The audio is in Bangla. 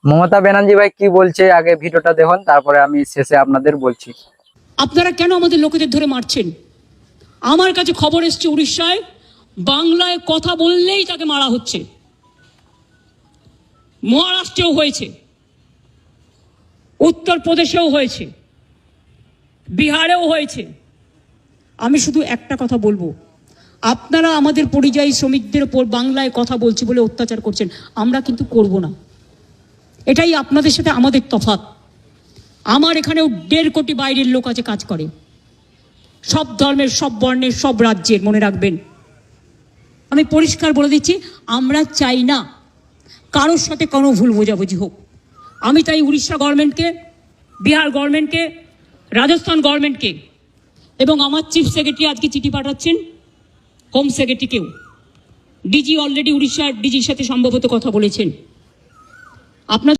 মমতা ব্যানার্জি ভাই কি বলছে আগে ভিডিওটা দেখুন, তারপরে আমি শেষে আপনাদের বলছি। আপনারা কেন আমাদের লোকেদের ধরে মারছেন? আমার কাছে খবর এসছে উড়িষ্যায় বাংলায় কথা বললেই তাকে মারা হচ্ছে। মহারাষ্ট্রেও হয়েছে, উত্তরপ্রদেশেও হয়েছে, বিহারেও হয়েছে। আমি শুধু একটা কথা বলবো, আপনারা আমাদের পরিযায়ী শ্রমিকদের উপর বাংলায় কথা বলছি বলে অত্যাচার করছেন, আমরা কিন্তু করব না। এটাই আপনাদের সাথে আমাদের তফাৎ। আমার এখানেও 1.5 কোটি বাইরের লোক আছে, কাজ করে, সব ধর্মের, সব বর্ণের, সব রাজ্যের। মনে রাখবেন, আমি পরিষ্কার বলে দিচ্ছি, আমরা চাই না কারোর সাথে কোনো ভুল বোঝাবুঝি হোক। আমি তাই উড়িষ্যা গভর্নমেন্টকে, বিহার গভর্নমেন্টকে, রাজস্থান গভর্নমেন্টকে এবং আমার চিফ সেক্রেটারি আজকে চিঠি পাঠাচ্ছেন হোম সেক্রেটারিকেও। ডিজি অলরেডি উড়িষ্যার ডিজির সাথে সম্ভবত কথা বলেছেন। আপনার